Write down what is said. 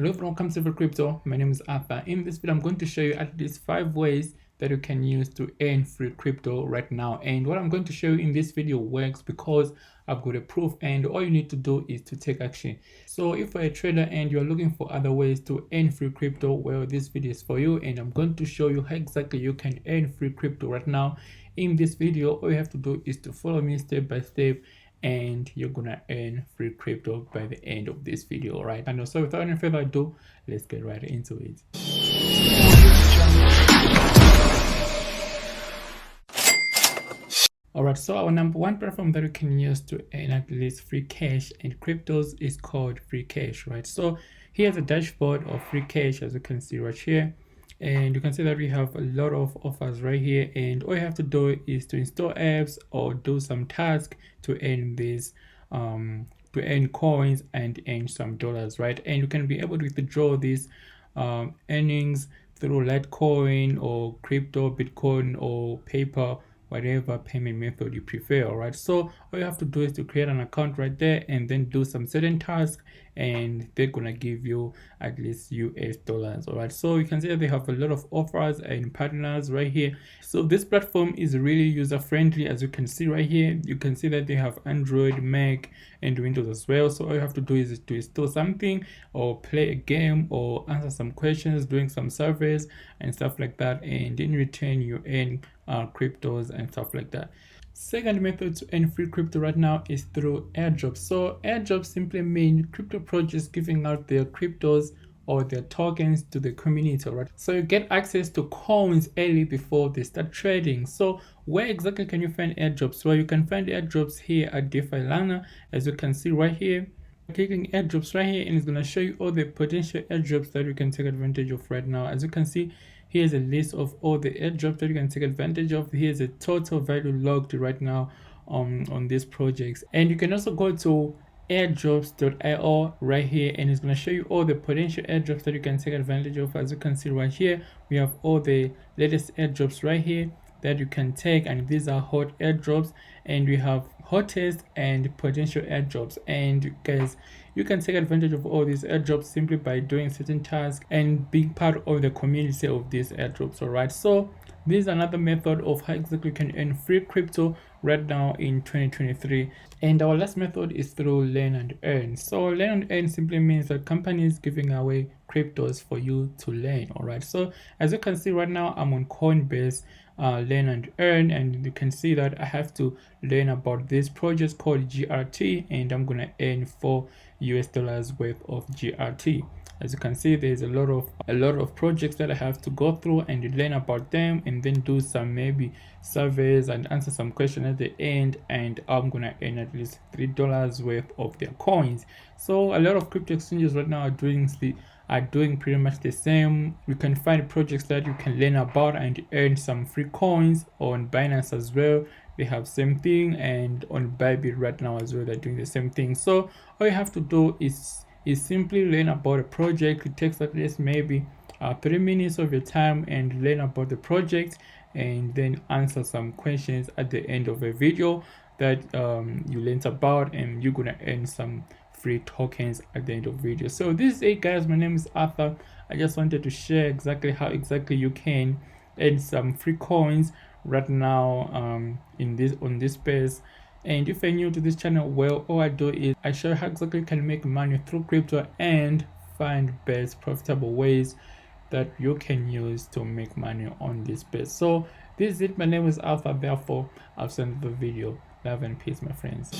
Hello everyone, welcome to Heavy Crypto. My name is Arthur. In this video, I'm going to show you at least 5 ways that you can use to earn free crypto right now. And what I'm going to show you in this video works because I've got a proof, and all you need to do is to take action. So if you're a trader and you're looking for other ways to earn free crypto, well, this video is for you, and I'm going to show you how exactly you can earn free crypto right now. In this video, all you have to do is to follow me step by step, and you're gonna earn free crypto by the end of this video. All right, and so without any further ado, let's get right into it. All right, so our number one platform that you can use to earn at least free cash and cryptos is called Free Cash, right? So here's a dashboard of Free Cash, as you can see right here. And you can see that we have a lot of offers right here, and all you have to do is to install apps or do some task to earn this to earn coins and earn some dollars, right? And you can be able to withdraw these earnings through Litecoin or crypto, Bitcoin or PayPal, whatever payment method you prefer. All right, so all you have to do is to create an account right there and then do some certain tasks, and they're gonna give you at least US dollars. All right, so you can see that they have a lot of offers and partners right here. So this platform is really user friendly. As you can see right here, you can see that they have Android, Mac and Windows as well. So all you have to do is to install something or play a game or answer some questions, doing some surveys and stuff like that, and in return you earn cryptos and stuff like that. Second method to earn free crypto right now is through airdrops. So airdrops simply mean crypto projects giving out their cryptos or their tokens to the community, right? So you get access to coins early before they start trading. So where exactly can you find airdrops? Well, you can find airdrops here at DeFi Lana, as you can see right here. Clicking airdrops right here, and it's going to show you all the potential airdrops that you can take advantage of right now. As you can see, here's a list of all the airdrops that you can take advantage of. Here's a total value logged right now on these projects, and you can also go to airdrops.io right here, and it's going to show you all the potential airdrops that you can take advantage of. As you can see right here, we have all the latest airdrops right here that you can take, and these are hot airdrops, and we have hottest and potential airdrops. And guys, you can take advantage of all these airdrops simply by doing certain tasks and being part of the community of these airdrops. All right, so this is another method of how exactly you can earn free crypto right now in 2023. And our last method is through learn and earn. So learn and earn simply means that companies giving away cryptos for you to learn. All right, so as you can see right now, I'm on Coinbase learn and earn, and you can see that I have to learn about this project called GRT, and I'm gonna earn $4 worth of GRT. As you can see, there's a lot of projects that I have to go through and learn about them, and then do some maybe surveys and answer some questions at the end, and I'm gonna earn at least $3 worth of their coins. So a lot of crypto exchanges right now are doing pretty much the same. You can find projects that you can learn about and earn some free coins. On Binance as well, they have same thing, and on Bybit right now as well, they're doing the same thing. So all you have to do is simply learn about a project. It takes at least maybe 3 minutes of your time and learn about the project, and then answer some questions at the end of a video that you learned about, and you're gonna earn some free tokens at the end of the video. So this is it, guys. My name is Arthur. I just wanted to share exactly how exactly you can earn some free coins right now on this space. And if you're new to this channel, well, all I do is I show you how exactly you can make money through crypto and find best profitable ways that you can use to make money on this space. So this is it. My name is Arthur. Therefore, I'll send the video. Love and peace, my friends.